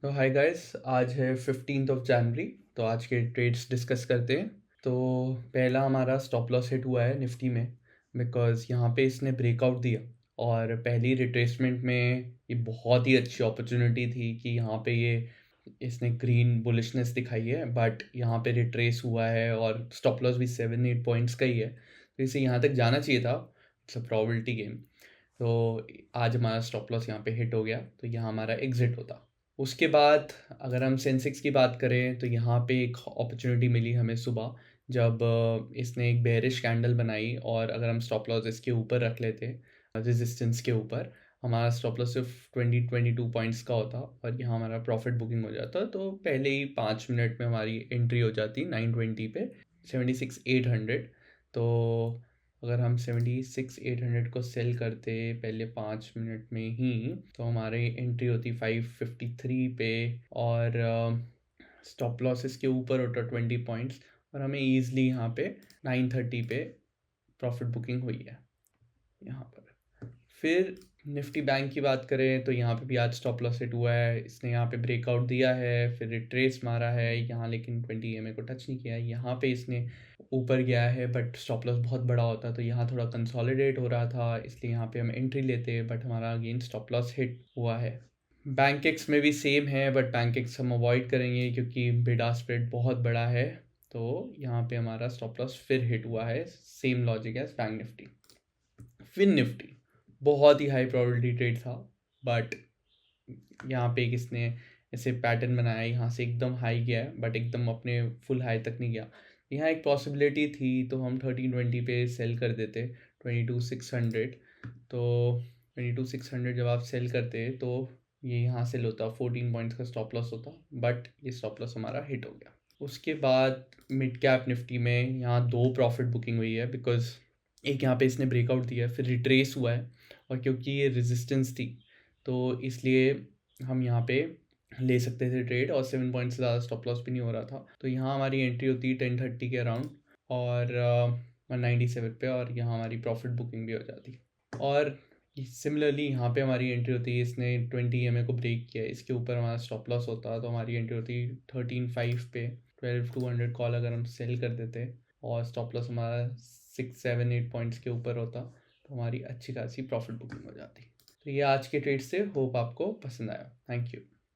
तो hi guys, आज है 15 जनवरी। तो आज के ट्रेड्स डिस्कस करते हैं। तो पहला हमारा स्टॉप लॉस हिट हुआ है निफ्टी में, बिकॉज़ यहाँ पे इसने ब्रेकआउट दिया और पहली रिट्रेसमेंट में ये बहुत ही अच्छी अपॉर्चुनिटी थी कि यहाँ पे ये इसने ग्रीन बुलिशनेस दिखाई है, बट यहाँ पे रिट्रेस हुआ है और स्टॉप लॉस भी 7-8 पॉइंट्स का ही है, तो इसे यहाँ तक जाना चाहिए था। It's a probability game. तो आज हमारा स्टॉप लॉस यहाँ पे हिट हो गया, तो यहाँ हमारा एग्जिट होता। उसके बाद अगर हम सेंसेक्स की बात करें तो यहाँ पे एक अपॉर्चुनिटी मिली हमें सुबह, जब इसने एक बेरिश कैंडल बनाई, और अगर हम स्टॉप लॉस इसके ऊपर रख लेते रेजिस्टेंस के ऊपर, हमारा स्टॉप लॉस सिर्फ 20-22 पॉइंट्स का होता और यहाँ हमारा प्रॉफिट बुकिंग हो जाता। तो पहले ही 5 मिनट में हमारी एंट्री हो जाती 920 पे 76,800। तो अगर हम 76,800 को सेल करते पहले 5 मिनट में ही, तो हमारी एंट्री होती 553 पे, और स्टॉप लॉसेस के ऊपर होता 20 पॉइंट्स, और हमें ईजिली यहाँ पे 930 पे प्रॉफिट बुकिंग हुई है यहाँ पर। फिर निफ्टी बैंक की बात करें तो यहाँ पे भी आज स्टॉप लॉस हिट हुआ है। इसने यहाँ पे ब्रेकआउट दिया है, फिर रिट्रेस मारा है यहाँ, लेकिन 20 EMA को टच नहीं किया है। यहाँ पे इसने ऊपर गया है, बट स्टॉप लॉस बहुत बड़ा होता, तो यहाँ थोड़ा कंसोलिडेट हो रहा था, इसलिए यहाँ पे हम एंट्री लेते, बट हमारा अगेन स्टॉप लॉस हिट हुआ है। बैंक एक्स में भी सेम है, बट बैंक एक्स हम अवॉइड करेंगे क्योंकि बिडा स्प्रेड बहुत बड़ा है। तो यहाँ पे हमारा स्टॉप लॉस फिर हिट हुआ है, same logic as Bank Nifty. Fin Nifty बहुत ही हाई प्रोबेबिलिटी ट्रेड था, बट यहाँ पे किसने ऐसे पैटर्न बनाया, यहाँ से एकदम हाई गया है, बट एकदम अपने फुल हाई तक नहीं गया। यहाँ एक पॉसिबिलिटी थी, तो हम 1320 पे सेल कर देते 22,600। तो 22,600 जब आप सेल करते तो ये यहाँ से होता 14 पॉइंट्स का स्टॉप लॉस होता, बट ये स्टॉप लॉस हमारा हिट हो गया। उसके बाद मिड कैप निफ्टी में यहाँ दो प्रॉफिट बुकिंग हुई है, बिकॉज एक यहाँ पे इसने ब्रेकआउट दिया है, फिर रिट्रेस हुआ है, और क्योंकि ये रेजिस्टेंस थी तो इसलिए हम यहाँ पे ले सकते थे ट्रेड, और 7 पॉइंट से ज़्यादा स्टॉप लॉस भी नहीं हो रहा था। तो यहाँ हमारी एंट्री होती है 1030 के अराउंड, और 197 पे, और यहाँ हमारी प्रॉफिट बुकिंग भी हो जाती। और सिमिलरली यहाँ पे हमारी एंट्री होती है, इसने 20 EMA को ब्रेक किया है, इसके ऊपर हमारा स्टॉप लॉस होता, तो हमारी एंट्री होती 13.5 पे 12,200 कॉल अगर हम सेल कर देते, और स्टॉप लॉस हमारा 6-7-8 पॉइंट्स के ऊपर होता, तो हमारी अच्छी खासी प्रॉफिट बुकिंग हो जाती। तो ये आज के ट्रेड से, होप आपको पसंद आया। Thank you.